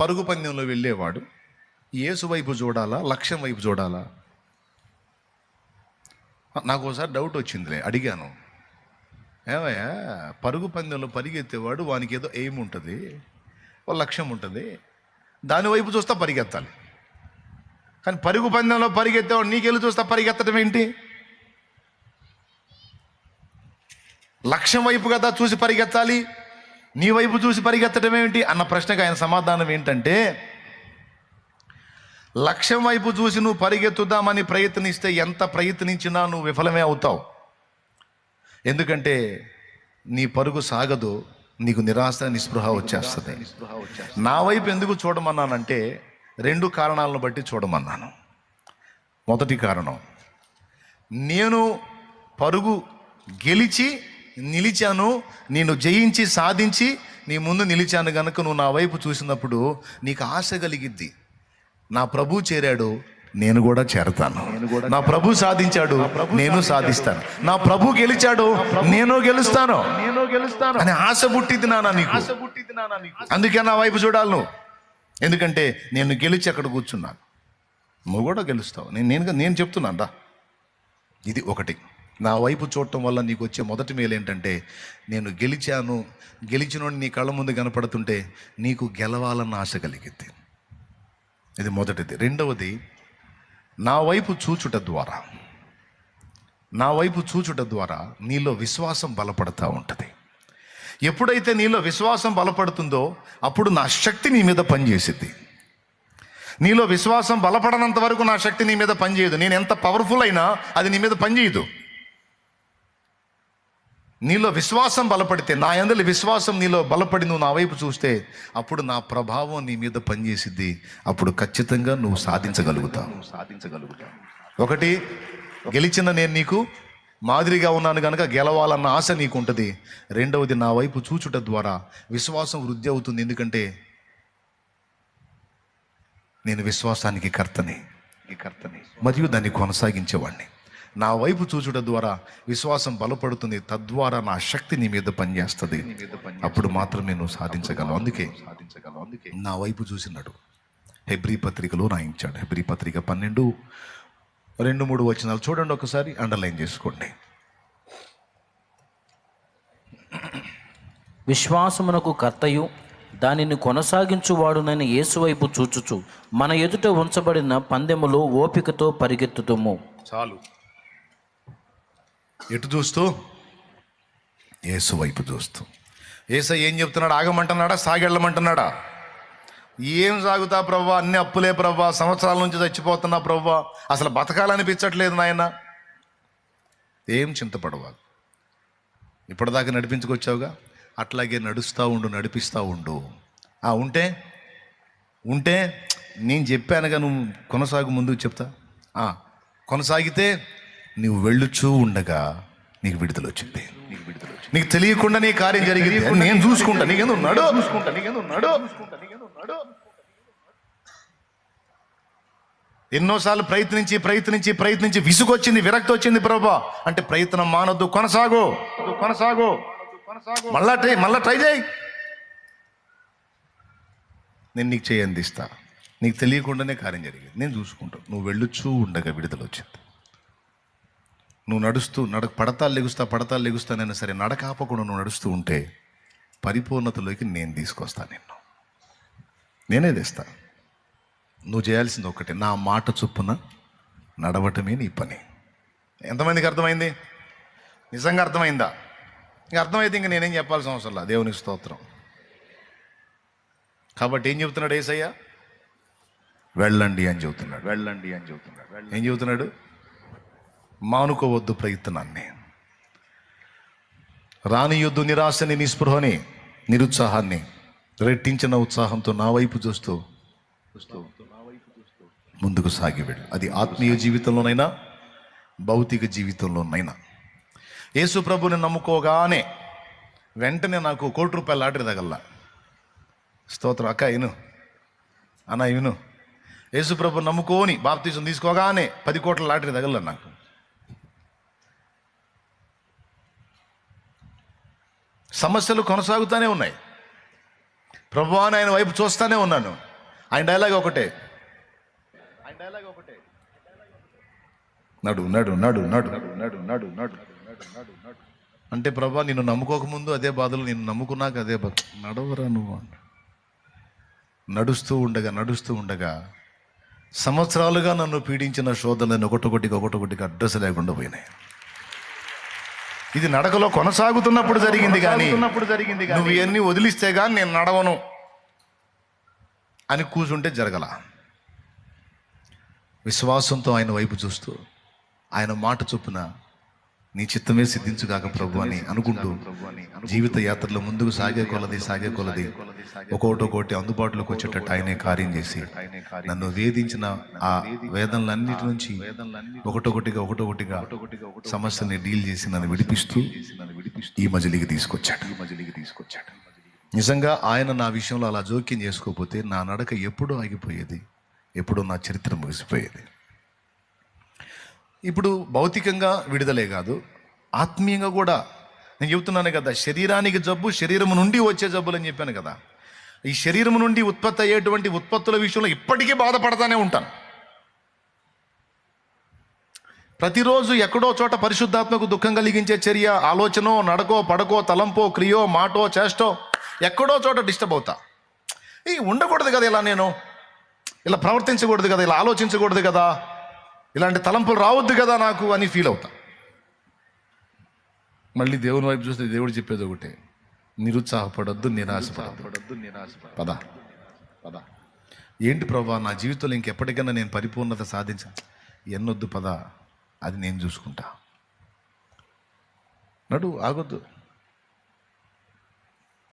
పరుగు పందెంలో వెళ్ళేవాడు యేసు వైపు చూడాలా, లక్ష్యం వైపు చూడాలా? నాకు ఒకసారి డౌట్ వచ్చిందిలే, అడిగాను. ఏమయ్యా, పరుగు పందెంలో పరిగెత్తేవాడు వానికి ఏదో ఎయిమ్ ఉంటుంది, ఓ లక్ష్యం ఉంటుంది, దాని వైపు చూస్తా పరిగెత్తాలి. కానీ పరుగు పందెంలో పరిగెత్తేవాడు నీకెళ్ళి చూస్తా పరిగెత్తడం ఏంటి? లక్ష్యం వైపు కదా చూసి పరిగెత్తాలి, నీ వైపు చూసి పరిగెత్తడం ఏమిటి అన్న ప్రశ్నకు ఆయన సమాధానం ఏంటంటే, లక్ష్యం వైపు చూసి నువ్వు పరిగెత్తుదామని ప్రయత్నిస్తే ఎంత ప్రయత్నించినా నువ్వు విఫలమే అవుతావు. ఎందుకంటే నీ పరుగు సాగదు, నీకు నిరాశ నిస్పృహ వచ్చేస్తుంది. నా వైపు ఎందుకు చూడమన్నానంటే 2 కారణాలను బట్టి చూడమన్నాను. మొదటి కారణం, నేను పరుగు గెలిచి నిలిచాను, నేను జయించి సాధించి నీ ముందు నిలిచాను గనుక నువ్వు నా వైపు చూసినప్పుడు నీకు ఆశ కలిగిద్ది. నా ప్రభు చేరాడు, నేను కూడా చేరతాను. నా ప్రభు సాధించాడు, నేను సాధిస్తాను. నా ప్రభు గెలిచాడు, నేను గెలుస్తాను అని ఆశ పుట్టింది నాన్న నీకు. అందుకే నా వైపు చూడాలి నువ్వు. ఎందుకంటే నేను గెలిచి అక్కడ కూర్చున్నాను, నువ్వు కూడా గెలుస్తావు. నేను చెప్తున్నాను రా. ఇది ఒకటి. నా వైపు చూడటం వల్ల నీకు వచ్చే మొదటి మేలు ఏంటంటే, నేను గెలిచాను, గెలిచినోడిని నీ కళ్ళ ముందు కనపడుతుంటే నీకు గెలవాలన్న ఆశ కలిగిద్ది. ఇది మొదటిది. రెండవది, నా వైపు చూచుట ద్వారా నీలో విశ్వాసం బలపడతా ఉంటుంది. ఎప్పుడైతే నీలో విశ్వాసం బలపడుతుందో అప్పుడు నా శక్తి నీ మీద పనిచేసిద్ది. నీలో విశ్వాసం బలపడనంత వరకు నా శక్తి నీ మీద పనిచేయదు. నేను ఎంత పవర్ఫుల్ అయినా అది నీ మీద పనిచేయదు. నీలో విశ్వాసం బలపడితే, నా యందలి విశ్వాసం నీలో బలపడి నువ్వు నా వైపు చూస్తే అప్పుడు నా ప్రభావం నీ మీద పనిచేసిద్ది. అప్పుడు ఖచ్చితంగా నువ్వు సాధించగలుగుతావు. ఒకటి, గెలిచిన నేను నీకు మాదిరిగా ఉన్నాను కనుక గెలవాలన్న ఆశ నీకు ఉంటుంది. రెండవది, నా వైపు చూచుట ద్వారా విశ్వాసం వృద్ధి అవుతుంది. ఎందుకంటే నేను విశ్వాసానికి కర్తని మరియు దాన్ని కొనసాగించేవాడిని. నా వైపు చూచుట ద్వారా విశ్వాసం బలపడుతుంది, తద్వారా నా శక్తి నీ మీద పనిచేస్తుంది. అప్పుడు మాత్రమే నువ్వు సాధించగలవు. అందుకే నా వైపు చూసినాడు. హెబ్రీ పత్రికలో రాయించాడు. హెబ్రీ పత్రిక 12:2-3 వచనాలు చూడండి ఒకసారి, అండర్లైన్ చేసుకోండి. విశ్వాసమునకు కర్తయు దానిని కొనసాగించువాడునైన యేసు వైపు చూచుచు మన ఎదుట ఉంచబడిన పందెములో ఓపికతో పరిగెత్తుతుము. చాలు. ఎటు చూస్తూ? యేసు వైపు చూస్తూ. యేసయ్య ఏం చెప్తున్నాడు? ఆగమంటున్నాడా, సాగెళ్ళమంటున్నాడా? ఏం సాగుతా ప్రవ్వా, అన్ని అప్పులే ప్రవ్వా, సంవత్సరాల నుంచి చచ్చిపోతున్నా ప్రవ్వా, అసలు బతకాలనిపించట్లేదు నాయన. ఏం చింతపడవాలి, ఇప్పటిదాకా నడిపించుకొచ్చావుగా, అట్లాగే నడుస్తూ ఉండు, నడిపిస్తూ ఉండు. ఉంటే నేను చెప్పానుగా, నువ్వు కొనసాగు, ముందుకు చెప్తా. కొనసాగితే నువ్వు వెళ్ళుచూ ఉండగా నీకు విడుదల వచ్చింది. నీకు తెలియకుండా నీ కార్యం జరిగింది. నేను చూసుకుంటా, నీకేందున్నాడు. ఎన్నోసార్లు ప్రయత్నించి విసుగొచ్చింది, విరక్తి వచ్చింది. ప్రభా అంటే ప్రయత్నం మానొద్దు, కొనసాగు. మళ్ళా ట్రై చేయి. నేను నీకు చేయి అందిస్తా. నీకు తెలియకుండానే కార్యం జరిగింది, నేను చూసుకుంటాను. నువ్వు వెళ్ళుచూ ఉండగా విడుదల వచ్చింది. నువ్వు పడతాలు లెగుస్తానైనా సరే నడక ఆపకుండా నువ్వు నడుస్తూ ఉంటే పరిపూర్ణతలోకి నేను తీసుకొస్తాను. నేనే తెస్తా. నువ్వు చేయాల్సింది ఒకటే, నా మాట చొప్పున నడవటమే నీ పని. ఎంతమందికి అర్థమైంది? నిజంగా అర్థమైందా? ఇంకా అర్థమైతే ఇంక నేనేం చెప్పాల్సిన అవసరం లేదు. దేవునికి స్తోత్రం. కాబట్టి ఏం చెబుతున్నాడు యేసయ్య? వెళ్ళండి అని చెబుతున్నాడు. ఏం చెబుతున్నాడు? మానుకోవద్దు ప్రయత్నాన్ని, రానియొద్దు నిరాశని, నిస్పృహని, నిరుత్సాహాన్ని. రెట్టించిన ఉత్సాహంతో నా వైపు చూస్తూ ముందుకు సాగి వెళ్ళు. అది ఆత్మీయ జీవితంలోనైనా భౌతిక జీవితంలోనైనా. యేసు ప్రభుని నమ్ముకోగానే వెంటనే నాకు ₹1,00,00,000 లాటరీ తగల్లా. స్తోత్రం. అక్క విను. యేసు ప్రభుని నమ్ముకోని బాప్తీసం తీసుకోగానే 10 కోట్ల లాటరీ తగల నాకు. సమస్యలు కొనసాగుతూనే ఉన్నాయి. ప్రభువా అని ఆయన వైపు చూస్తానే ఉన్నాను. ఆయన డైలాగ్ ఒకటే, నడు నడు నడు నడు నడు నడు నడు అంటే ప్రభువా నిన్ను నమ్ముకోకముందు అదే బాధలు, నిన్ను నమ్ముకున్నాక అదే బాధ. నడవరా నువ్వు. నడుస్తూ ఉండగా సంవత్సరాలుగా నన్ను పీడించిన శోధనలను ఒకటొకటిగా అడ్రస్ లేకుండా పోయినాయి. ఇది నడకలో కొనసాగుతున్నప్పుడు జరిగింది కానీ నువ్వు ఇవన్నీ వదిలిస్తే కానీ నేను నడవను అని కూర్చుంటే జరగల. విశ్వాసంతో ఆయన వైపు చూస్తూ ఆయన మాట చొప్పున నీ చిత్తమే సిద్ధించుగాక ప్రభు అని అనుకుంటూ జీవిత యాత్రలో ముందుకు సాగే కొలది ఒక్కొక్కటి అందుబాటులోకి వచ్చేటట్టు ఆయనే కార్యం చేసి నన్ను వేధించిన ఆ వేదనలన్నిటి నుంచి ఒకటొకటిగా సమస్యని డీల్ చేసి నన్ను విడిపిస్తూ ఈ మజిలీకి తీసుకొచ్చాడు. నిజంగా ఆయన నా విషయంలో అలా జోక్యం చేసుకోకపోతే నా నడక ఎప్పుడూ ఆగిపోయేది, ఎప్పుడూ నా చరిత్ర ముగిసిపోయేది. ఇప్పుడు భౌతికంగా విడుదలే కాదు, ఆత్మీయంగా కూడా నేను చెబుతున్నాను కదా, శరీరానికి జబ్బు శరీరము నుండి వచ్చే జబ్బులు అని చెప్పాను కదా. ఈ శరీరము నుండి ఉత్పత్తి అయ్యేటువంటి ఉత్పత్తుల విషయంలో ఇప్పటికీ బాధపడతానే ఉంటాను. ప్రతిరోజు ఎక్కడో చోట పరిశుద్ధాత్మకు దుఃఖం కలిగించే చర్య, ఆలోచనో, నడకో, పడకో, తలంపో, క్రియో, మాటో, చేష్టో ఎక్కడో చోట డిస్టర్బ్ అవుతా. ఉండకూడదు కదా, ఇలా నేను ఇలా ప్రవర్తించకూడదు కదా, ఇలా ఆలోచించకూడదు కదా, ఇలాంటి తలంపులు రావద్దు కదా నాకు అని ఫీల్ అవుతా. మళ్ళీ దేవుని వైపు చూస్తే దేవుడు చెప్పేది ఒకటే, నిరుత్సాహపడొద్దు, నిరాశపడద్దు. పద ఏంటి ప్రభా నా జీవితంలో ఇంకెప్పటికైనా నేను పరిపూర్ణత సాధించాను, ఎన్నొద్దు పద, అది నేను చూసుకుంటా. నడు, ఆగొద్దు.